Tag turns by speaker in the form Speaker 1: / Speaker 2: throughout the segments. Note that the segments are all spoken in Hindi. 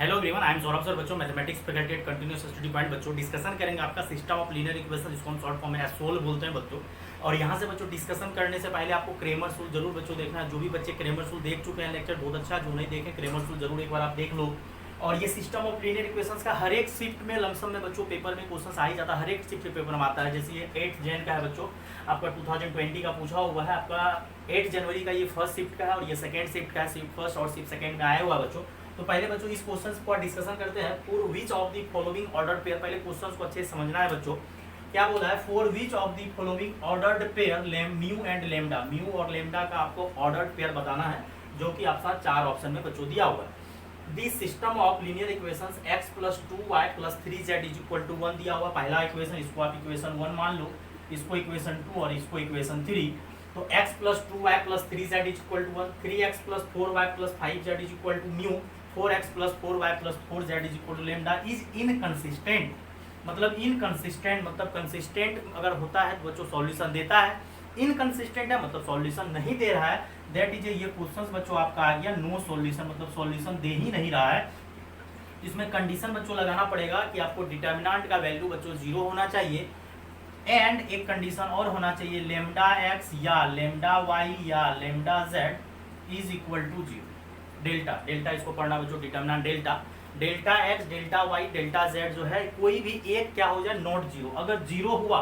Speaker 1: Hello everyone, I am Saurabh sir. बच्चों, mathematics faculty at continuous study point. बच्चों, डिस्कशन करेंगे आपका सिस्टम ऑफ लीनियर इक्वेशन, जिसको हम शॉर्ट फॉर्म में एसोल बोलते हैं बच्चों। और यहाँ से बच्चों डिस्कशन करने से पहले आपको क्रेमर्स रूल जरूर बच्चों देखना है। जो भी बच्चे क्रेमर्स रूल देख चुके हैं लेक्चर बहुत अच्छा, जो नहीं देखें क्रेमर्स रूल जरूर एक बार आप देख लो। और ये सिस्टम ऑफ लीनियर इक्वेशंस का हर एक शिफ्ट में लमसम में बच्चों पेपर में क्वेश्चन आ ही जाता है। हर एक शिफ्ट पेपर में आता है। जैसे ये 8 जैन का है बच्चों, आपका 2020 का पूछा हुआ है। आपका 8 जनवरी का ये फर्स्ट शिफ्ट का है और ये सेकंड शिफ्ट का है। शिफ्ट फर्स्ट और शिफ्ट सेकंड में आया हुआ है बच्चों। तो पहले बच्चों इस क्वेश्चन को डिस्कशन करते हैं। For which of the following order pair, पहले क्वेश्चन को अच्छे से समझना है बच्चों। क्या बोला है? For which of the following ordered pair mu and lambda, mu और लेमडा का आपको ऑर्डर्ड पेयर बताना है, जो कि आपका 4 ऑप्शन में बच्चों दिया हुआ है। This system of linear equations x + 2y + 3z = 1 दिया हुआ पहला इक्वेशन। इसको आप इक्वेशन 1 मान लो, इसको इक्वेशन 2 और इसको इक्वेशन 3। तो x + 2y + 3z = 1, 3x + 4y + 5z = mu, 4x + 4y + 4z = lambda is inconsistent. मतलब इनकंसिस्टेंट मतलब कंसिस्टेंट अगर होता है तो बच्चों सॉल्यूशन देता है, इनकंसिस्टेंट है मतलब सॉल्यूशन नहीं दे रहा है। दैट इज ये क्वेश्चन बच्चों आपका आ गया नो सॉल्यूशन, मतलब सॉल्यूशन दे ही नहीं रहा है। इसमें कंडीशन बच्चों लगाना पड़ेगा कि आपको डिटर्मिनेंट का वैल्यू बच्चों 0 होना चाहिए। एंड एक कंडीशन और होना चाहिए, लेमडा x या लेमडा y या lambda z is equal to 0। Delta, delta इसको पढ़ना बच्चों, determinant delta, delta x delta y delta z जो है कोई भी एक क्या हो जाए नॉट 0। अगर 0 हुआ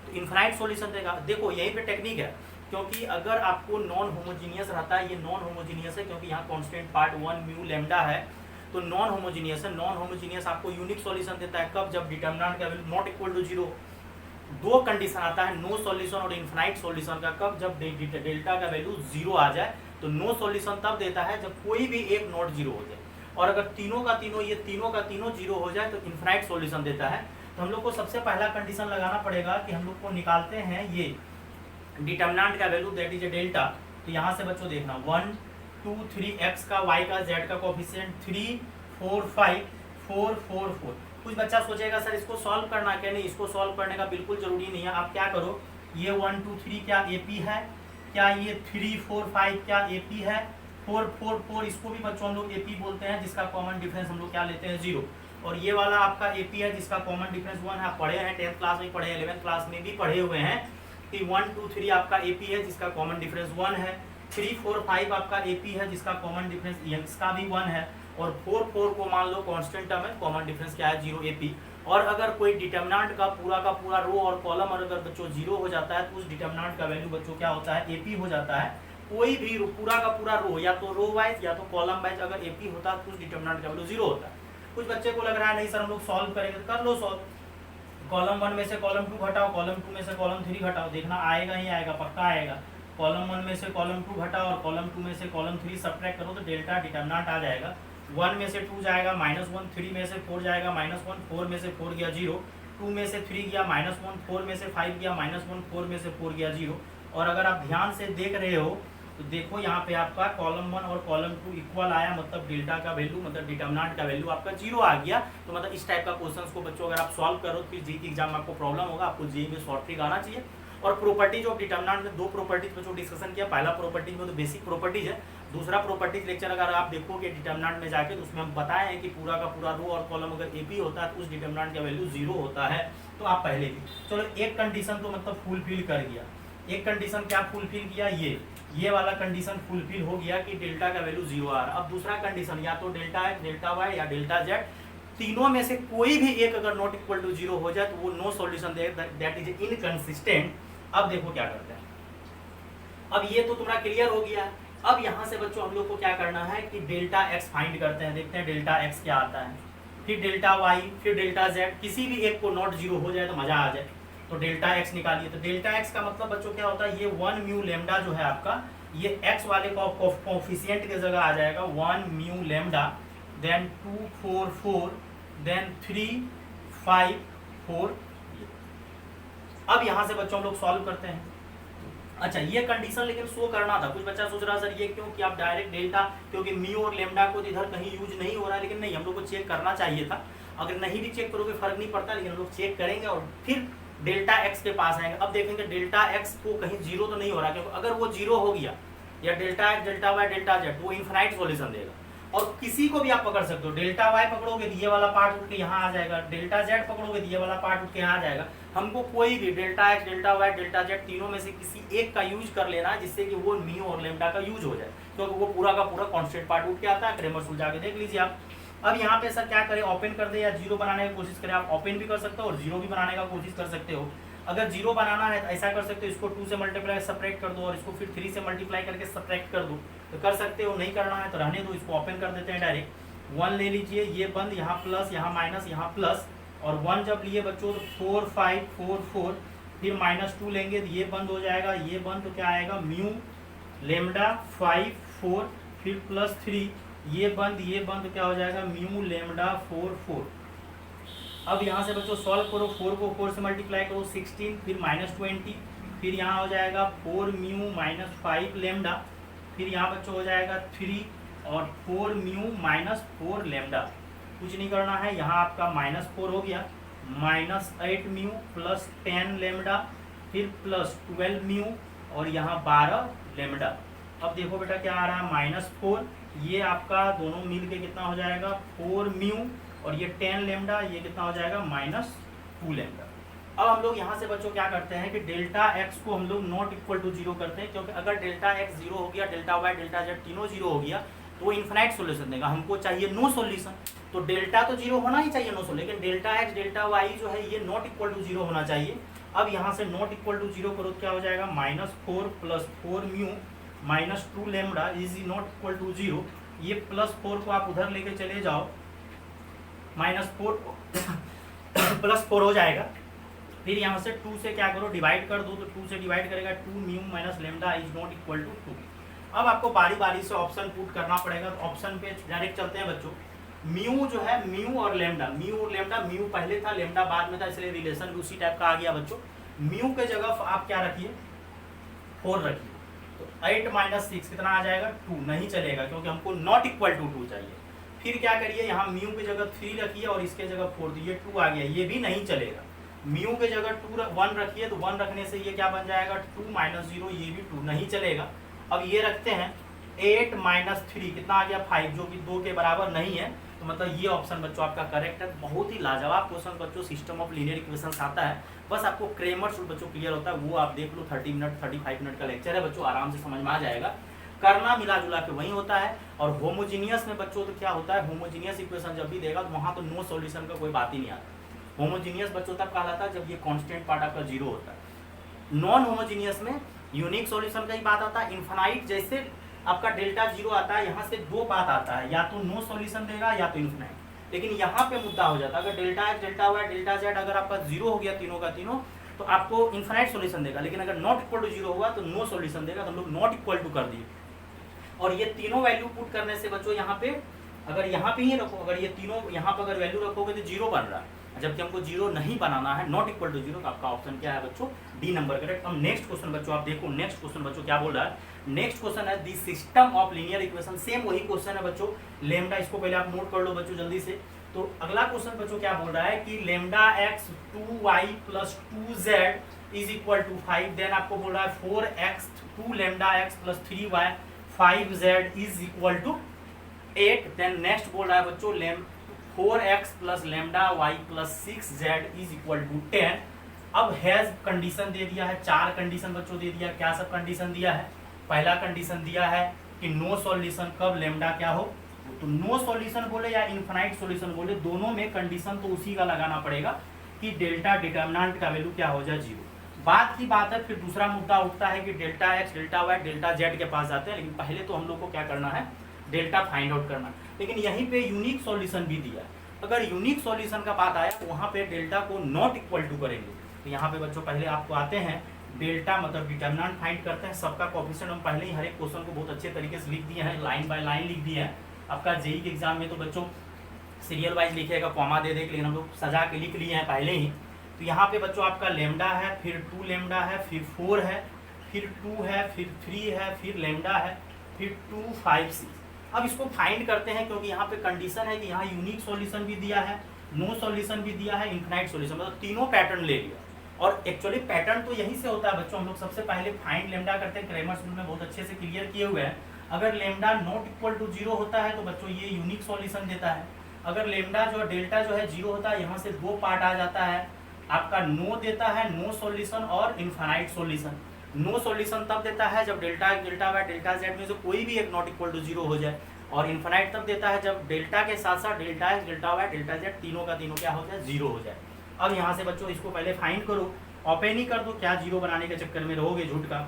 Speaker 1: तो इनफाइनाइट सॉल्यूशन देगा। देखो यहीं पे टेक्निक है, क्योंकि अगर आपको नॉन होमोजीनियस रहता है, ये नॉन होमोजीनियस है क्योंकि यहाँ कांस्टेंट पार्ट 1 म्यू लेमडा है, तो नॉन होमोजीनियस है। नॉन होमोजीनियस आपको यूनिक सॉल्यूशन देता है कब? जब डिटर्मिनेंट का वैल्यू नॉट इक्वल टू 0। दो कंडीशन आता है नो सॉल्यूशन और इनफाइनाइट सॉल्यूशन का, कब? जब डेल्टा का वैल्यू 0 आ जाए। तो नो सॉल्यूशन तब देता है जब कोई भी एक नॉट 0 हो जाए, और अगर तीनों का तीनों 0 हो जाए तो इनफाइनाइट सॉल्यूशन देता है। तो हम लोग को सबसे पहला कंडीशन लगाना पड़ेगा कि हम लोग को निकालते हैं ये डिटर्मिनेंट का वैल्यू, दैट इज डेल्टा। तो यहाँ से बच्चों देखना 1 2 3 x का, y का, z का कोफिशिएंट 3 4 5 4 4 4। कुछ बच्चा सोचेगा सर इसको सॉल्व करना क्या? नहीं, इसको सॉल्व करने का बिल्कुल जरूरी नहीं है। आप क्या करो, ये 1 2 3 क्या AP है? क्या ये 3 4 5 क्या AP है? 4 4 4 इसको भी बच्चों हम लोग AP बोलते हैं, जिसका कॉमन डिफरेंस हम लोग क्या लेते हैं 0। और ये वाला आपका AP है जिसका कॉमन डिफरेंस 1 है। पढ़े हैं 10th क्लास में पढ़े, 11th क्लास में भी पढ़े हुए हैं कि 1 2 3 आपका AP है जिसका कॉमन डिफरेंस 1 है। 3 4 5 आपका AP है जिसका कॉमन डिफरेंस इसका भी 1 है। और 4 4 को मान लो कांस्टेंट टर्म है, कॉमन डिफरेंस क्या है 0 AP। और अगर कोई डिटर्मिनेंट का पूरा रो और कॉलम और अगर बच्चों 0 हो जाता है तो उस डिटर्मिनेंट का वैल्यू बच्चों क्या होता है AP हो जाता है। कोई भी पूरा का पूरा रो, या तो रो वाइज या तो कॉलम वाइज अगर AP होता है तो उस डिटर्मिनेंट का वैल्यू 0 होता है। कुछ बच्चे को लग रहा है नहीं सर हम लोग सॉल्व करेंगे, तो कर लो सॉल्व। कॉलम 1 में से कॉलम 2 घटाओ, कॉलम 2 में से कॉलम 3 घटाओ, देखना आएगा ही आएगा, पक्का आएगा। कॉलम 1 में से कॉलम 2 घटाओ और कॉलम 2 में से कॉलम 3 सब्ट्रैक्ट करो तो डेल्टा डिटर्मिनेंट आ जाएगा। 1 में से 2 जाएगा -1, 3 में से 4 जाएगा -1, 4 में से 4 गया 0, 2 में से 3 गया -1, 4 में से 5 गया -1, 4 में से 4 गया 0। और अगर आप ध्यान से देख रहे हो तो देखो यहाँ पे आपका कॉलम 1 और कॉलम 2 इक्वल आया, मतलब डेल्टा का वैल्यू मतलब डिटर्मिनेंट का वैल्यू आपका 0 आ गया। तो मतलब इस टाइप का क्वेश्चन को बच्चों अगर आप सॉल्व करो तो जी एग्जाम में आपको प्रॉब्लम होगा, आपको जी में शॉर्ट ट्रिक आना चाहिए। और प्रॉपर्टीज ऑफ डिटर्मिनेंट में 2 प्रॉपर्टीज बच्चों डिस्कशन किया। पहला प्रॉपर्टीज में तो बेसिक प्रॉपर्टीज है, दूसरा प्रॉपर्टीज लेक्चर अगर आप देखोगे डिटर्मिनेंट में जाके तो उसमें हम बताए हैं कि पूरा का पूरा रो और कॉलम अगर AP होता है तो उस डिटर्मिनेंट का वैल्यू 0 होता है। तो आप पहले भी चलो एक कंडीशन तो मतलब फुलफिल कर गया। एक कंडीशन क्या फुलफिल किया? ये वाला कंडीशन फुलफिल हो गया कि डेल्टा का वैल्यू 0 आ रहा। अब दूसरा कंडीशन या तो डेल्टा x डेल्टा y या डेल्टा z, तीनों में से कोई भी एक अगर नॉट इक्वल टू 0 हो जाए तो वो नो सॉल्यूशन देगा, दैट इज इनकंसिस्टेंट। अब देखो क्या करते हैं। अब ये तो तुम्हारा क्लियर हो गया। अब यहाँ से बच्चों हम लोग को क्या करना है कि डेल्टा x फाइंड करते हैं, देखते हैं डेल्टा x क्या आता है, फिर डेल्टा y, फिर डेल्टा z। किसी भी एक को नॉट 0 हो जाए तो मजा आ जाए। तो डेल्टा x निकालिए। तो डेल्टा x का मतलब बच्चों क्या होता है, ये 1 म्यू लेमडा जो है आपका, ये x वाले कोफिशिएंट की जगह आ जाएगा 1 म्यू लेमडा, देन 2 4 4, देन 3 5 4। अब यहाँ से बच्चों हम लोग सॉल्व करते हैं। अच्छा, ये कंडीशन लेकिन शो करना था। कुछ बच्चा सोच रहा सर ये क्यों कि आप डायरेक्ट डेल्टा, क्योंकि म्यू और लेमडा को इधर कहीं यूज नहीं हो रहा है, लेकिन नहीं, हम लोग को चेक करना चाहिए था। अगर नहीं भी चेक करोगे फर्क नहीं पड़ता, लेकिन हम लोग चेक करेंगे और फिर डेल्टा x के पास आएंगे। अब देखेंगे डेल्टा x को कहीं 0 तो नहीं हो रहा, क्योंकि अगर वो 0 हो गया या delta x delta y delta z वो इनफाइनाइट सॉल्यूशन देगा। और किसी को भी आप पकड़ सकते हो। डेल्टा वाई पकड़ोगे तो ये वाला पार्ट उठ के यहाँ आ जाएगा, डेल्टा जेड पकड़ोगे तो ये वाला पार्ट उठ के यहाँ आ जाएगा। हमको कोई भी delta x, delta Y, delta Z तीनों में से किसी एक का यूज कर लेना है, जिससे कि वो म्यू और लेम्डा का यूज हो जाए, क्योंकि वो पूरा का पूरा कॉन्स्टेंट पार्ट उठ के आता है। क्रेमर्स रूल जाके देख लीजिए आप। अब यहाँ पे सर क्या करें, ओपन कर दे या जीरो बनाने की कोशिश करें। आप ओपन भी कर सकते हो और जीरो भी बनाने का कोशिश कर सकते हो। अगर जीरो बनाना है तो ऐसा कर सकते हो, इसको 2 से मल्टीप्लाई सेपरेट कर दो और इसको फिर 3 से मल्टीप्लाई करके सब्ट्रैक्ट कर दो, तो कर सकते हो। नहीं करना है तो रहने दो, इसको ओपन कर देते हैं डायरेक्ट। 1 ले लीजिए, ये बंद, यहाँ प्लस, यहाँ माइनस, यहाँ प्लस, और 1 जब लिए बच्चों तो 4 5 4 4, फिर -2 लेंगे तो ये बंद हो जाएगा, ये बंद, तो क्या आएगा म्यू लेमडा 5 4, फिर +3, ये बंद, ये बंद, तो क्या हो जाएगा म्यू लेमडा 4 4। अब यहाँ से बच्चों सॉल्व करो, 4 को 4 से मल्टीप्लाई करो 16, फिर -20, फिर यहाँ हो जाएगा 4 म्यू -5 लेमडा, फिर यहाँ बच्चों हो जाएगा 3 और 4 म्यू -4 लेमडा। कुछ नहीं करना है, यहाँ आपका -4 हो गया, -8 म्यू प्लस 10 लेमडा, फिर +12 म्यू और यहाँ 12 लेमडा। अब देखो बेटा क्या आ रहा है, -4, ये आपका दोनों मिल के कितना हो जाएगा 4 म्यू, और ये 10 लेमडा, ये कितना हो जाएगा -2 लेमडा। अब हम लोग यहाँ से बच्चों क्या करते हैं कि डेल्टा एक्स को हम लोग नॉट इक्वल टू 0 करते हैं, क्योंकि अगर डेल्टा एक्स 0 हो गया, डेल्टा वाई, डेल्टा जेड तीनों 0 हो गया तो वो इन्फिनाइट सोल्यूशन देगा। हमको चाहिए नो सोल्यूशन, तो डेल्टा तो 0 होना ही चाहिए, नो सोल्यूशन, लेकिन डेल्टा एक्स, डेल्टा वाई जो है ये नॉट इक्वल टू 0 होना चाहिए। अब यहाँ से नॉट इक्वल टू 0 करो तो क्या हो जाएगा, -4 + 4 mu -2 lambda is not equal to 0। ये +4 को आप उधर लेके चले जाओ, -4 +4 हो जाएगा। फिर यहाँ से 2 से क्या करो, डिवाइड कर दो, तो 2 से डिवाइड करेगा 2 mu minus lambda is not equal to 2। अब आपको बारी बारी से ऑप्शन पुट करना पड़ेगा, तो ऑप्शन पे डायरेक्ट चलते हैं बच्चों। म्यू जो है, म्यू और लेमडा, म्यू और लेमडा, म्यू पहले था, लेमडा बाद में था, इसलिए रिलेशन भी उसी टाइप का आ गया बच्चों। म्यू के जगह आप क्या रखिए, 4 रखिए, तो 8 - 6 कितना आ जाएगा 2, नहीं चलेगा क्योंकि हमको नॉट इक्वल टू 2 चाहिए। फिर क्या करिए, यहाँ म्यू की जगह 3 रखिए और इसके जगह 4, तो ये 2 आ गया, ये भी नहीं चलेगा। म्यू के जगह 1 रखिए, तो 1 रखने से ये क्या बन जाएगा 2 - 0, ये भी 2 नहीं चलेगा। अब ये रखते हैं 8 - 3 कितना आ गया 5, जो कि 2 के बराबर नहीं है, तो मतलब ये ऑप्शन बच्चों आपका करेक्ट है। बहुत ही लाजवाब क्वेश्चन बच्चों सिस्टम ऑफ लीनियर इक्वेशंस आता है। बस आपको क्रेमर्स रूल बच्चों क्लियर होता है, वो आप देख लो, 30 मिनट 35 मिनट का लेक्चर है बच्चों, आराम से समझ में आ जाएगा। करना मिला जुला के वही होता है। और होमोजीनियस में बच्चों तो क्या होता है, होमोजीनियस इक्वेशन जब भी देगा तो वहाँ तो नो सॉल्यूशन का कोई बात ही नहीं आता। होमोजीनियस बच्चों तब कहलाता है जब ये कांस्टेंट पार्ट आपका 0 होता है। नॉन होमोजीनियस में यूनिक सॉल्यूशन का ही बात आता है। इन्फिनाइट जैसे आपका डेल्टा 0 आता है, यहाँ से 2 बात आता है, या तो नो सॉल्यूशन देगा या तो इन्फिनाइट। लेकिन यहाँ पे मुद्दा हो जाता है, अगर delta x, delta Y, delta Z अगर आपका 0 हो गया तीनों का तीनों, तो आपको इन्फिनाइट सॉल्यूशन देगा। लेकिन अगर नॉट इक्वल टू 0 होगा तो नो सॉल्यूशन देगा, तो हम लोग नॉट इक्वल टू कर दिए। और ये तीनों वैल्यू पुट करने से बच्चों यहाँ पे अगर यहाँ पे ही रखो, अगर ये तीनों यहाँ पर अगर वैल्यू रखोगे तो 0 बन रहा है, जबकि हमको 0 नहीं बनाना है, नॉट इक्वल टू 0, तो आपका ऑप्शन क्या है बच्चों, डी नंबर करेक्ट। अब नेक्स्ट क्वेश्चन बच्चों आप देखो, नेक्स्ट क्वेश्चन बच्चों क्या बोल रहा है। नेक्स्ट क्वेश्चन है the system of linear equation, same वही क्वेश्चन है बच्चों, लेमडा, इसको पहले आप नोट कर लो बच्चों जल्दी से। तो अगला क्वेश्चन बच्चों क्या बोल रहा है कि lambda x 2y + 2z is equal to 5, then आपको बोल रहा है 4x 2 lambda x + 3y 5z is equal to 8। Then next बोल रहा है बच्चों 4x + lambda y + 6z is equal to 10। अब हैज कंडीशन दे दिया है, 4 कंडीशन बच्चों दे दिया। क्या सब कंडीशन दिया है, पहला कंडीशन दिया है कि नो सॉल्यूशन कब लेमडा क्या हो, तो नो सॉल्यूशन बोले या इनफाइनाइट सॉल्यूशन बोले, दोनों में कंडीशन तो उसी का लगाना पड़ेगा कि डेल्टा डिटर्मिनेंट का वैल्यू क्या हो जाए 0। बात की बात है, फिर दूसरा मुद्दा उठता है कि delta x, delta Y, delta z के पास जाते हैं, लेकिन पहले तो हम लोग को क्या करना है, डेल्टा फाइंड आउट करना। लेकिन यहीं पे यूनिक सॉल्यूशन भी दिया है, अगर यूनिक सॉल्यूशन का बात आया तो वहाँ पे डेल्टा को नॉट इक्वल टू करेंगे। तो यहाँ पे बच्चों पहले आपको आते हैं डेल्टा मतलब डिटर्मिनेंट फाइंड करते हैं, सबका कोएफिशिएंट हम पहले ही हर एक क्वेश्चन को बहुत अच्छे तरीके से लिख दिए हैं, लाइन बाय लाइन लिख दिए हैं। आपका जेई के एग्जाम में तो बच्चों सीरियल वाइज लिखिएगा, कॉमा दे देगा, लेकिन हम लोग सजा के लिख लिए हैं पहले ही। तो यहाँ पे बच्चों आपका लेमडा है, फिर 2 लेमडा है, फिर 4 है, फिर 2 है, फिर 3 है, फिर लेमडा है, फिर 2 5 6। अब इसको फाइंड करते हैं, क्योंकि यहाँ पे कंडीशन है कि यहाँ यूनिक सॉल्यूशन भी दिया है, नो सॉल्यूशन भी दिया है, इनफाइनाइट सॉल्यूशन, मतलब तीनों पैटर्न ले लिया। और एक्चुअली पैटर्न तो यहीं से होता है बच्चों, हम लोग सबसे पहले फाइंड लेमडा करते हैं, क्रेमर्स रूल में बहुत अच्छे से क्लियर किए हुए हैं। अगर लेमडा नॉट इक्वल टू 0 होता है तो बच्चों ये यूनिक सॉल्यूशन देता है। अगर लेमडा जो डेल्टा जो है 0 होता है, यहाँ से दो पार्ट आ जाता है आपका, नो देता है, नो सॉल्यूशन और इनफाइनाइट सॉल्यूशन। नो सॉल्यूशन तब देता है जब delta delta Y delta z में से कोई भी एक नॉट इक्वल टू 0 हो जाए, और इनफाइनाइट तब देता है जब डेल्टा के साथ साथ delta x delta Y delta Z तीनों का तीनों क्या हो जाए, 0 हो जाए। अब यहाँ से बच्चों इसको पहले फाइंड करो, ओपन ही कर दो, क्या 0 बनाने के चक्कर में रहोगे झूठ का।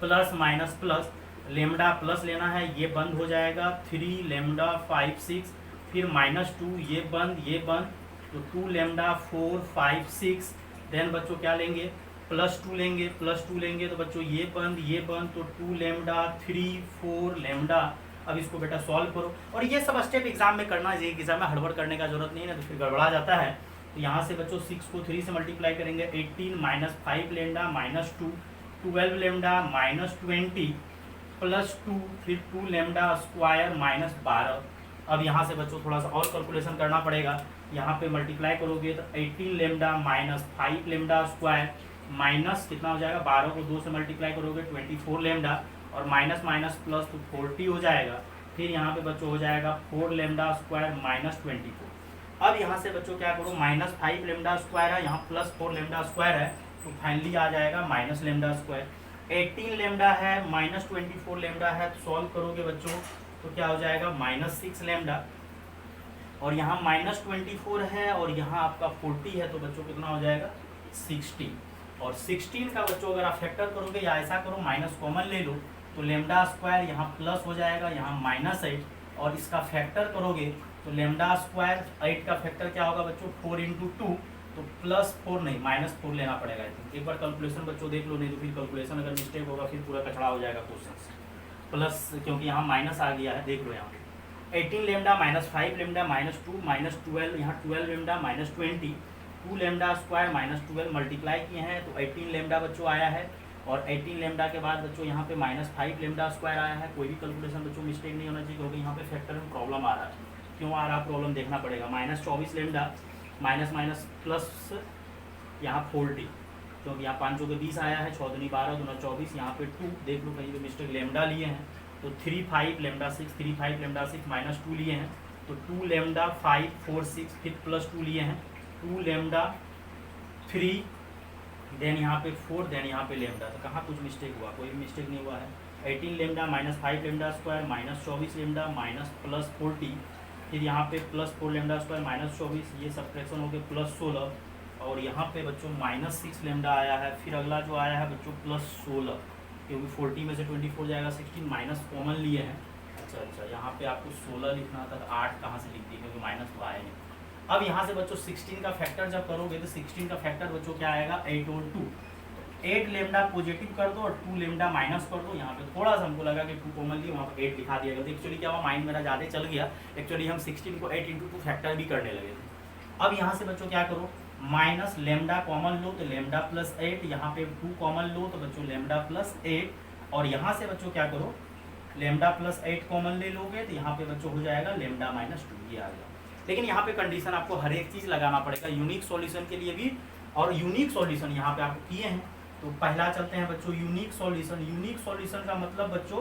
Speaker 1: Plus minus plus, lambda plus लेना है, ये बंद हो जाएगा 3 लेमडा 5 6, फिर -2 ये बंद तो 2 लेमडा 4 5 6, देन बच्चों क्या लेंगे, +2 लेंगे तो बच्चों ये बंद तो 2 लेमडा 3 4 लेमडा। अब इसको बेटा सॉल्व करो, और ये सब स्टेप एग्जाम में करना चाहिए, एग्जाम में हड़बड़ करने का जरूरत नहीं है, तो फिर गड़बड़ा जाता है। तो यहाँ से बच्चों 6 को 3 से मल्टीप्लाई करेंगे, 18 -5 लेमडा -2 12 लेमडा -20 +2 फिर 2 लेमडा स्क्वायर -12। अब यहाँ से बच्चों थोड़ा सा और कैलकुलेशन करना पड़ेगा, यहाँ पे मल्टीप्लाई करोगे तो 18 लेमडा -5 लेमडा स्क्वायर माइनस कितना हो जाएगा, 12 को 2 से मल्टीप्लाई करोगे 24 लेमडा, और माइनस माइनस प्लस तो 40 हो जाएगा। फिर यहाँ पे बच्चों हो जाएगा 4 लेमडा स्क्वायर -24। अब यहाँ से बच्चों क्या करो, -5 लेमडा स्क्वायर है, यहाँ +4 लेमडा स्क्वायर है, तो फाइनली आ जाएगा माइनस लेमडा स्क्वायर। 18 लेमडा है -24 लेमडा है, तो सॉल्व करोगे बच्चों तो क्या हो जाएगा, -6 लेमडा, और यहाँ -24 है और यहाँ आपका 40 है, तो बच्चों कितना हो जाएगा 16। और 16 का बच्चों अगर आप फैक्टर करोगे या ऐसा करो माइनस कॉमन ले लो, तो लेमडा स्क्वायर यहाँ प्लस हो जाएगा, यहाँ -8, और इसका फैक्टर करोगे तो लेमडा स्क्वायर 8 का फैक्टर क्या होगा बच्चों 4 × 2, तो +4 नहीं -4 लेना पड़ेगा। एक बार कैलकुलेशन बच्चों देख लो, नहीं तो फिर कैलकुलेशन अगर मिस्टेक होगा फिर पूरा कचड़ा हो जाएगा क्वेश्चन। प्लस क्योंकि यहाँ माइनस आ गया है, देख लो यहाँ 18 लेमडा -5 लेमडा -2 -12, यहाँ 12 लेमडा -20 2 लेमडा स्क्वायर -12 मल्टीप्लाई किए हैं तो 18 लेमडा बच्चों आया है, और 18 लेमडा के बाद बच्चों यहाँ पे -5 लेमडा स्क्वायर आया है। कोई भी कैलकुलेशन बच्चों मिस्टेक नहीं होना चाहिए, क्योंकि यहाँ पे फैक्टर में प्रॉब्लम आ रहा है। क्यों आ रहा प्रॉब्लम देखना पड़ेगा। -24 लेमडा माइनस माइनस प्लस यहाँ 40, क्योंकि यहाँ 5 के 20 आया है, 6 दूनी 12 दूना 24, यहाँ पे 2 देख लो कहीं पे मिस्टेक, लेमडा लिए हैं तो 3 5 लेमडा 6 3 5 लेमडा 6 -2 लिए हैं तो 2 लेमडा 5 4 6, फिर +2 लिए हैं 2 लेमडा 3, देन यहाँ पे 4, देन यहाँ पे लेमडा। तो कहाँ कुछ मिस्टेक हुआ, कोई मिस्टेक नहीं हुआ है। 18 लेमडा -5 लेमडा स्क्वायर -24 लेमडा +40, फिर यहाँ पे +4 लेमडा स्क्वायर -24, ये सब्ट्रैक्शन हो गए +16, और यहाँ पे बच्चों -6 लेमडा आया है। फिर अगला जो आया है बच्चों +16, क्योंकि 40 में से 24 जाएगा 16, माइनस कॉमन लिए हैं। अच्छा यहाँ पे आपको 16 लिखना था, तो 8 कहाँ से लिख दी, क्योंकि माइनस तो आया नहीं। अब यहाँ से बच्चों 16 का फैक्टर जब करोगे तो 16 का फैक्टर बच्चों क्या आएगा 8 और 2, 8 लेमडा पॉजिटिव कर दो और 2 लेमडा माइनस कर दो। यहाँ पे थोड़ा सा हमको लगा कि 2 कॉमन लिए, वहाँ पे 8 लिखा दिया गया। तो एक्चुअली क्या हुआ, माइंड मेरा ज़्यादा चल गया, एक्चुअली हम 16 को 8 × 2 फैक्टर भी करने लगे थे। अब यहाँ से बच्चों क्या करो, माइनस लेमडा कॉमन लो तो लेमडा +8, यहाँ पे 2 कॉमन लो तो बच्चों लेमडा +8, और यहाँ से बच्चों क्या करो, लेमडा +8 कॉमन ले लोगे तो यहाँ पे बच्चों हो जाएगा लेमडा -2, ये आ गया। लेकिन यहाँ पे कंडीशन आपको हर एक चीज़ लगाना पड़ेगा, यूनिक सॉल्यूशन के लिए भी, और यूनिक सॉल्यूशन यहाँ पे आपको किए हैं। तो पहला चलते हैं बच्चों यूनिक सॉल्यूशन। यूनिक सॉल्यूशन का मतलब बच्चों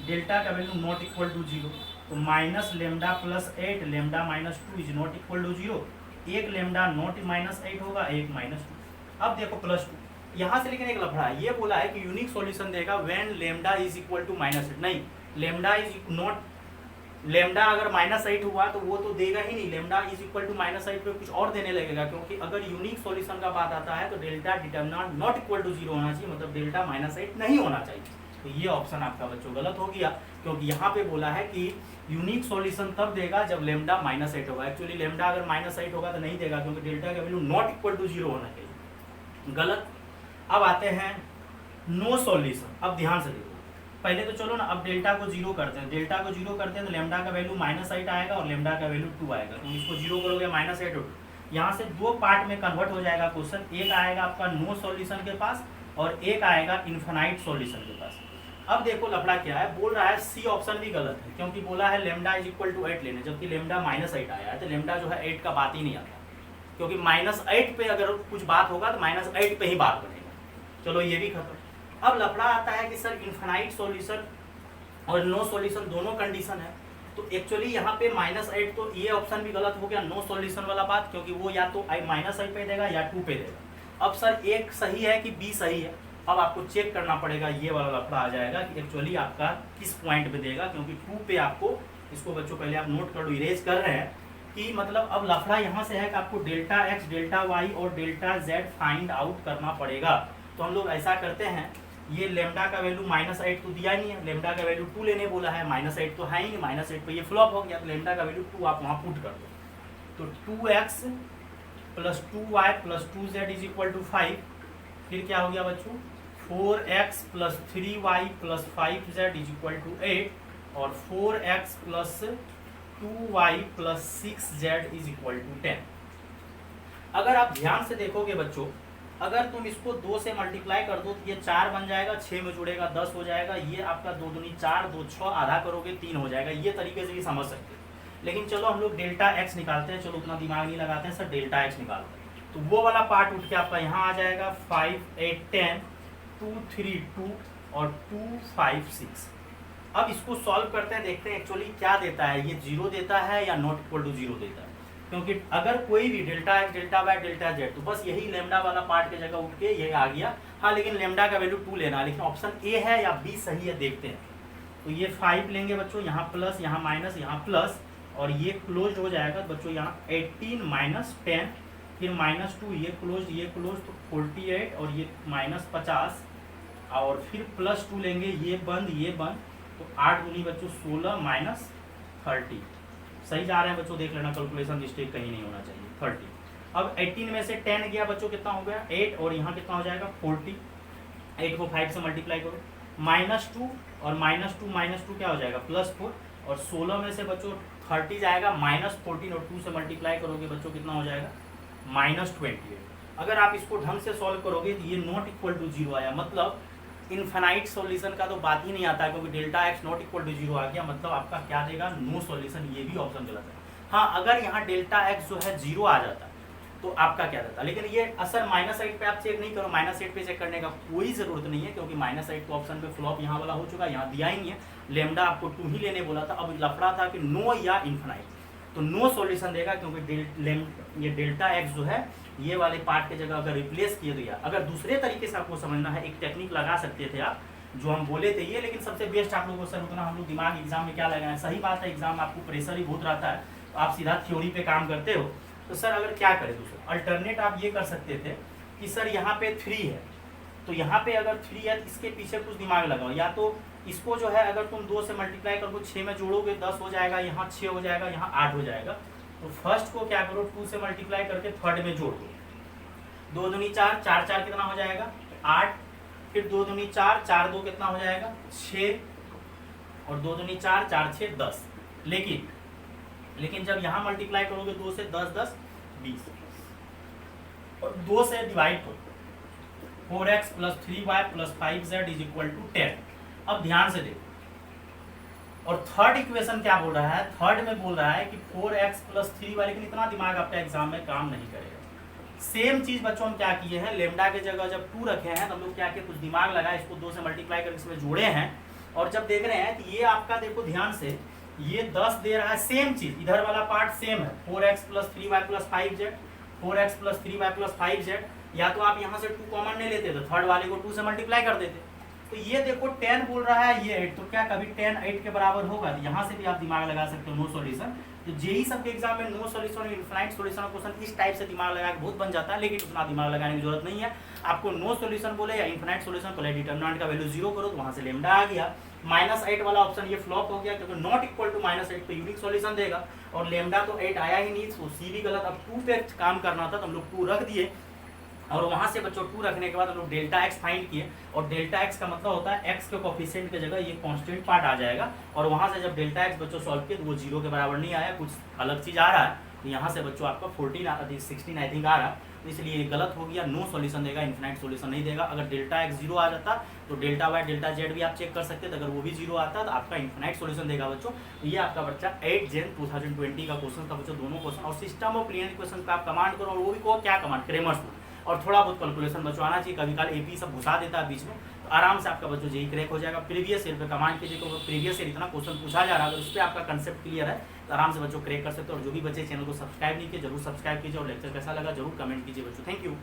Speaker 1: डेल्टा का वैल्यू नॉट इक्वल टू 0, तो minus lambda +8 lambda -2 is not equal to 0, एक लेमडा नॉट -8 होगा, एक -2। अब देखो +2 यहाँ से, लेकिन एक लफड़ा है, ये बोला है कि यूनिक सॉल्यूशन देगा when lambda is equal to -8, नहीं, लेमडा इज नॉट, लेमडा अगर -8 हुआ तो वो तो देगा ही नहीं, लेमडा इज इक्वल टू -8 पे कुछ और देने लगेगा, क्योंकि अगर यूनिक सॉल्यूशन का बात आता है तो delta determinant not equal to 0 होना चाहिए, मतलब डेल्टा -8 नहीं होना चाहिए। तो ये ऑप्शन आपका बच्चों गलत हो गया, क्योंकि यहाँ पे बोला है कि यूनिक सॉल्यूशन तब देगा जब लेमडा -8 होगा। एक्चुअली लेमडा अगर -8 होगा तो नहीं देगा, क्योंकि डेल्टा का वैल्यू नॉट इक्वल टू 0 होना चाहिए, गलत। अब आते हैं नो सॉल्यूशन। अब ध्यान से देखो, पहले तो चलो ना, अब डेल्टा को 0 करते हैं, डेल्टा को 0 करते हैं तो लेमडा का वैल्यू -8 आएगा और लेमडा का वैल्यू 2 आएगा, तो इसको 0 करोगे -8 और 2, यहाँ से दो पार्ट में कन्वर्ट हो जाएगा क्वेश्चन, एक आएगा आपका नो सॉल्यूशन के पास और एक आएगा इन्फिनाइट सॉल्यूशन के पास। अब देखो लफड़ा क्या है, बोल रहा है सी ऑप्शन भी गलत है, क्योंकि बोला है लेमडा इज इक्वल टू 8 लेने, जबकि लेमडा -8 आया है, तो लेमडा जो है 8 का बात ही नहीं आता, क्योंकि -8 पे अगर कुछ बात होगा तो -8 पे ही बात बनेगा। चलो ये भी खत्म। अब लफड़ा आता है कि सर इन्फिनाइट सॉल्यूशन और नो सॉल्यूशन दोनों कंडीशन है। तो एक्चुअली यहाँ पे -8 तो ये ऑप्शन भी गलत हो गया, नो सॉल्यूशन वाला बात, क्योंकि वो या तो -8 पे देगा या 2 पे देगा। अब सर एक सही है कि बी सही है, अब आपको चेक करना पड़ेगा, ये वाला लफड़ा आ जाएगा कि एक्चुअली आपका किस पॉइंट पे देगा, क्योंकि 2 पे आपको, इसको बच्चों पहले आप नोट कर लो, इरेज कर रहे हैं कि मतलब अब लफड़ा यहाँ से है कि आपको डेल्टा एक्स, डेल्टा वाई और डेल्टा जेड फाइंड आउट करना पड़ेगा। तो हम लोग ऐसा करते हैं, ये लेमडा का वैल्यू -8 तो दिया नहीं है, लेमडा का वैल्यू 2 लेने बोला है, -8 तो है ही नहीं, -8 पे ये फ्लॉप हो गया, तो लेमडा का वैल्यू 2 आप वहाँ पुट कर दो। तो 2x + 2y + 2z = 5, फिर क्या हो गया बच्चों, 4x + 3y + 5z = 8 और 4x + 2y + 6z = 10। अगर आप ध्यान से देखोगे बच्चों, अगर तुम इसको 2 से मल्टीप्लाई कर दो तो ये 4 बन जाएगा, 6 में जुड़ेगा 10 हो जाएगा, ये आपका 2 दूनी 4, 2 6, आधा करोगे 3 हो जाएगा, ये तरीके से भी समझ सकते हैं। लेकिन चलो हम लोग डेल्टा एक्स निकालते हैं, चलो उतना दिमाग नहीं लगाते हैं सर, डेल्टा एक्स निकालते हैं। तो वो वाला पार्ट उठ के आपका यहाँ आ जाएगा 5 8 10 2 3 2 और 2 5 6। अब इसको सॉल्व करते हैं, देखते हैं एक्चुअली क्या देता है, ये 0 देता है या नॉट इक्वल टू 0 देता है। क्योंकि अगर कोई भी delta x, delta Y, delta z, तो बस यही लेमडा वाला पार्ट की जगह उठ के ये आ गया। हाँ लेकिन लेमडा का वैल्यू 2 लेना है, लेकिन ऑप्शन ए है या बी सही है देखते हैं। तो ये 5 लेंगे बच्चों, यहाँ प्लस, यहाँ माइनस, यहाँ प्लस, और ये क्लोज हो जाएगा बच्चों, यहाँ 18 - 10, फिर -2, ये क्लोज तो 48 और ये -50 और फिर +2 लेंगे, ये बंद, तो 8 दूनी बच्चों 16 - 30। सही जा रहे हैं बच्चों, देख लेना कैलकुलेशन मिस्टेक कहीं नहीं होना चाहिए। 30, अब 18 में से 10 गया बच्चों, कितना हो गया 8, और यहाँ कितना हो जाएगा 40। 8 को 5 से मल्टीप्लाई करो, -2 और -2 क्या हो जाएगा +4, और 16 में से बच्चों 30 जाएगा, -14 और 2 से मल्टीप्लाई करोगे बच्चों कितना हो जाएगा -28। अगर आप इसको ढंग से सॉल्व करोगे तो ये नॉट इक्वल टू 0 आया, मतलब इनफाइनाइट सॉल्यूशन का तो बात ही नहीं आता है, क्योंकि delta x not equal to 0 आ गया, मतलब आपका क्या देगा नो सॉल्यूशन, ये भी ऑप्शन गलत है। हाँ अगर यहाँ डेल्टा एक्स जो है 0 आ जाता तो आपका क्या रहता, लेकिन ये असर -8 पे आप चेक नहीं करो, -8 पे चेक करने का कोई ज़रूरत नहीं है, क्योंकि -8 तो ऑप्शन पे फ्लॉप यहाँ वाला हो चुका है, यहाँ दिया ही नहीं है। लेमडा आपको 2 ही लेने बोला था, अब लफड़ा था कि नो या इनफाइनाइट, तो नो सॉल्यूशन देगा, क्योंकि ये डेल्टा एक्स जो है ये वाले पार्ट के जगह अगर रिप्लेस किए दिया। अगर दूसरे तरीके से आपको समझना है, एक टेक्निक लगा सकते थे आप, जो हम बोले थे ये, लेकिन सबसे बेस्ट आप लोगों को सर उतना हम लोग दिमाग एग्जाम में क्या लगाएं। सही बात है, एग्जाम में आपको प्रेशर ही बहुत रहता है, तो आप सीधा थ्योरी पे काम करते हो। तो सर अगर क्या करें दूसरा अल्टरनेट आप ये कर सकते थे कि सर यहाँ पे 3 है, तो यहाँ पे अगर 3 है तो इसके पीछे कुछ दिमाग लगाओ, या तो इसको जो है अगर तुम 2 से मल्टीप्लाई करो 6 में जोड़ोगे 10 हो जाएगा, यहाँ 6 हो जाएगा, यहाँ 8 हो जाएगा। तो फर्स्ट को क्या करो 2 से मल्टीप्लाई करके थर्ड में जोड़ दो, 2 दूनी 4, 4 4 कितना हो जाएगा 8, फिर 2 दूनी 4, 4 2 कितना हो जाएगा 6, और 2 दूनी 4, 4 6 10। लेकिन जब यहाँ मल्टीप्लाई करोगे 2 से 10 10 20, और 2 से डिवाइड करो, 4x + 3y + 5z = 10। अब ध्यान से देखो, और थर्ड इक्वेशन क्या बोल रहा है, थर्ड में बोल रहा है कि 4x + 3y, लेकिन इतना दिमाग आपका एग्जाम में काम नहीं करेगा। सेम चीज बच्चों हम क्या किए हैं, लेमडा के जगह जब 2 रखे हैं तो हम लोग क्या किए, कुछ दिमाग लगाए, इसको 2 से मल्टीप्लाई करके इसमें जोड़े हैं, और जब देख रहे हैं तो ये आपका देखो ध्यान से, ये 10 दे रहा है, सेम चीज इधर वाला पार्ट सेम है, 4x + 3y + 5z, 4x + 3y + 5z, या तो आप यहाँ से 2 कॉमन नहीं लेते तो थर्ड वाले को 2 से मल्टीप्लाई कर देते। तो ये देखो 10 बोल रहा है, ये 8, तो क्या कभी 10 8 के बराबर होगा, तो यहाँ से भी आप दिमाग लगा सकते हो नो सॉल्यूशन। तो जेई सबके एग्जाम में नो सॉल्यूशन और इनफाइनाइट सॉल्यूशन क्वेश्चन इस टाइप से दिमाग लगा के बहुत बन जाता है, लेकिन उतना दिमाग लगाने की जरूरत नहीं है। आपको नो सॉल्यूशन बोले या इनफाइनाइट सॉल्यूशन, पहले डिटरमिनेंट का वैल्यू 0 करो, तो वहां से लेमडा आ गया। -8 वाला ऑप्शन ये फ्लॉप हो गया, क्योंकि नॉट इक्वल टू -8 पे यूनिक सॉल्यूशन देगा, और लेमडा तो 8 आया ही नहीं, तो सी भी गलत। अब 2 पे काम करना था तो हम लोग 2 रख दिए, और वहां से बच्चों 2 रखने के बाद हम लोग डेल्टा एक्स फाइंड किए, और डेल्टा एक्स का मतलब होता है एक्स के कोफिशिएंट की जगह ये कांस्टेंट पार्ट आ जाएगा, और वहां से जब डेल्टा एक्स बच्चों सॉल्व किए तो वो 0 के बराबर नहीं आया, कुछ अलग चीज आ रहा है। तो यहाँ से बच्चों आपका 16 आई थिंक आ रहा है, तो इसलिए ये गलत हो गया, नो सॉल्यूशन देगा, इनफाइनाइट सॉल्यूशन नहीं देगा। अगर डेल्टा एक्स 0 आ जाता तो डेल्टा वाई डेल्टा जेड भी आप चेक कर सकते थे, अगर वो भी 0 आता तो आपका इनफाइनाइट सॉल्यूशन देगा बच्चों। ये आपका बच्चा 8 जन 2020 का क्वेश्चन था बच्चों, दोनों क्वेश्चन, और सिस्टम ऑफ लीनियर इक्वेशन का आप कमांड करो, और वो भी को क्या कमांड क्रेमर्स रूल। और थोड़ा बहुत कैलकुलेशन बच्चों आना चाहिए। कभी काल एपी सब घुसा देता है बीच में, तो आराम से आपका बच्चों जेई क्रैक हो जाएगा। प्रीवियस ईयर पे कमांड कीजिए कि प्रीवियस ईयर इतना क्वेश्चन पूछा जा रहा है, अगर उस पर आपका कंसेप्ट क्लियर है तो आराम से बच्चों क्रैक कर सकते हो। और जो भी बच्चे चैनल को सब्सक्राइब नहीं किए जरूर सब्सक्राइब कीजिए, और लेक्चर कैसा लगा जरूर कमेंट कीजिए बच्चों। Thank you.